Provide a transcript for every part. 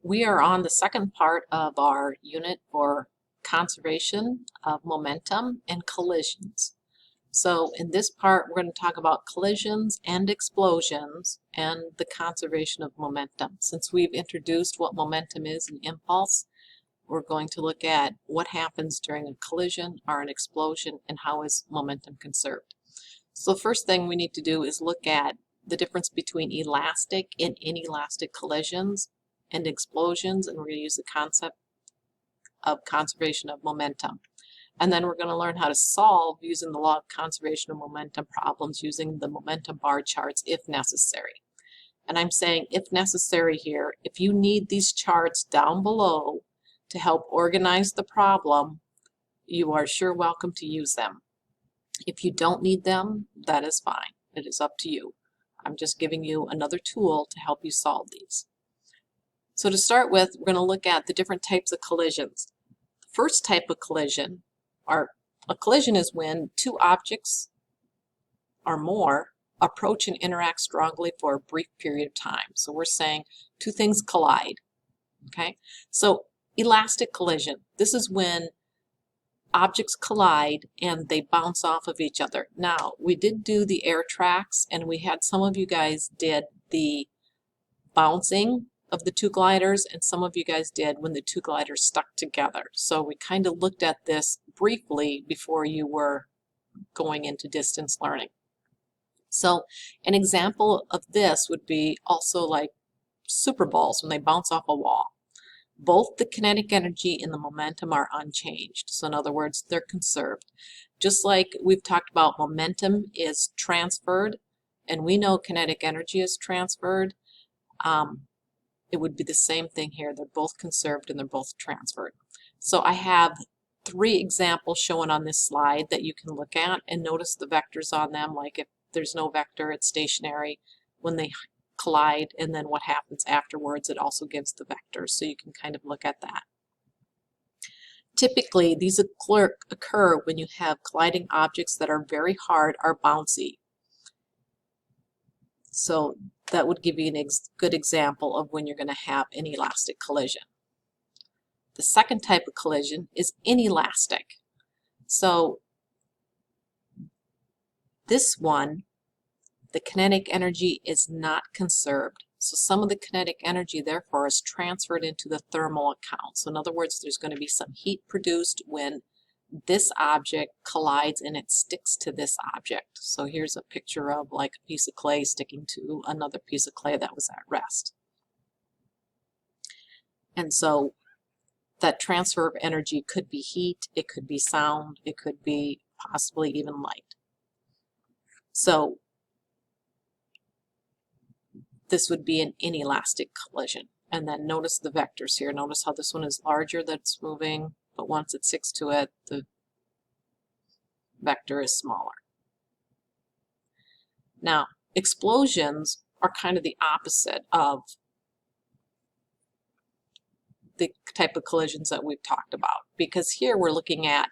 We are on the second part of our unit for conservation of momentum and collisions. So in this part, we're going to talk about collisions and explosions and the conservation of momentum. Since we've introduced what momentum is and impulse, we're going to look at what happens during a collision or an explosion and how is momentum conserved. So the first thing we need to do is look at the difference between elastic and inelastic collisions and explosions, and we're going to use the concept of conservation of momentum. And then we're going to learn how to solve using the law of conservation of momentum problems using the momentum bar charts if necessary. And I'm saying if necessary here, if you need these charts down below to help organize the problem, you are sure welcome to use them. If you don't need them, that is fine. It is up to you. I'm just giving you another tool to help you solve these. So to start with, we're going to look at the different types of collisions. The first type of collision, or a collision, is when two objects or more approach and interact strongly for a brief period of time. So we're saying two things collide. Okay? So elastic collision, this is when objects collide and they bounce off of each other. Now, we did do the air tracks, and we had some of you guys did the bouncing of the two gliders, and some of you guys did when the two gliders stuck together. So we kind of looked at this briefly before you were going into distance learning. So an example of this would be also like super balls when they bounce off a wall. Both the kinetic energy and the momentum are unchanged. So in other words, they're conserved. Just like we've talked about, momentum is transferred, and we know kinetic energy is transferred. It would be the same thing here. They're both conserved and they're both transferred. So I have three examples shown on this slide that you can look at, and notice the vectors on them. Like if there's no vector, it's stationary. When they collide, and then what happens afterwards, it also gives the vectors, so you can kind of look at that. Typically, these occur when you have colliding objects that are very hard or bouncy. So that would give you a good example of when you're going to have an elastic collision. The second type of collision is inelastic. So this one, the kinetic energy is not conserved. So some of the kinetic energy, therefore, is transferred into the thermal account. So in other words, there's going to be some heat produced when this object collides and it sticks to this object. So here's a picture of like a piece of clay sticking to another piece of clay that was at rest. And so that transfer of energy could be heat, it could be sound, it could be possibly even light. So this would be an inelastic collision. And then notice the vectors here. Notice how this one is larger that's moving, but once it sticks to it, the vector is smaller. Now, explosions are kind of the opposite of the type of collisions that we've talked about, because here we're looking at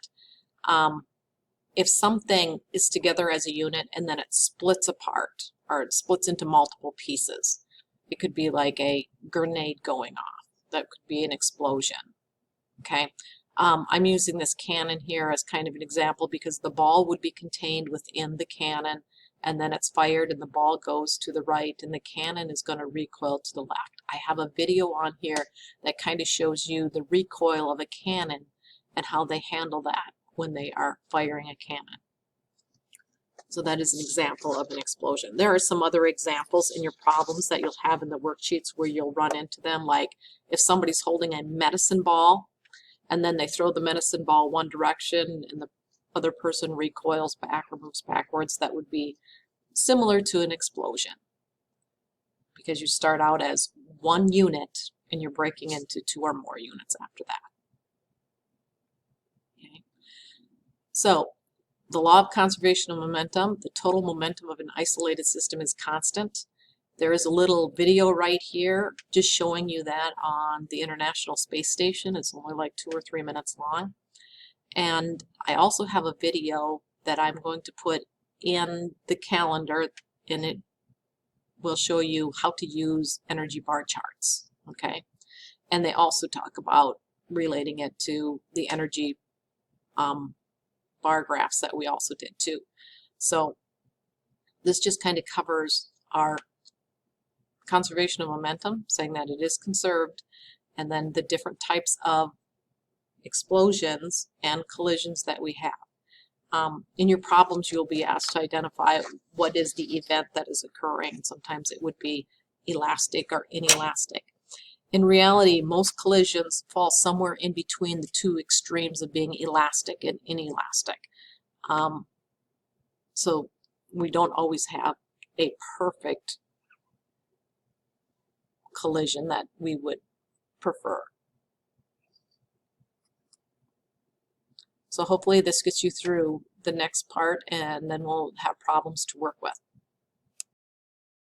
if something is together as a unit and then it splits apart, or it splits into multiple pieces. It could be like a grenade going off. That could be an explosion. Okay, I'm using this cannon here as kind of an example because the ball would be contained within the cannon, and then it's fired and the ball goes to the right and the cannon is going to recoil to the left. I have a video on here that kind of shows you the recoil of a cannon and how they handle that when they are firing a cannon. So that is an example of an explosion. There are some other examples in your problems that you'll have in the worksheets where you'll run into them, like if somebody's holding a medicine ball and then they throw the medicine ball one direction and the other person recoils back or moves backwards, that would be similar to an explosion, because you start out as one unit and you're breaking into two or more units after that. Okay. So the law of conservation of momentum, the total momentum of an isolated system is constant. There is a little video right here just showing you that on the International Space Station. It's only like 2 or 3 minutes long. And I also have a video that I'm going to put in the calendar, and it will show you how to use energy bar charts. Okay. And they also talk about relating it to the energy bar graphs that we also did too. So this just kind of covers our conservation of momentum, saying that it is conserved, and then the different types of explosions and collisions that we have. In your problems, you'll be asked to identify what is the event that is occurring. Sometimes it would be elastic or inelastic. In reality, most collisions fall somewhere in between the two extremes of being elastic and inelastic. So we don't always have a perfect collision that we would prefer. So hopefully this gets you through the next part, and then we'll have problems to work with.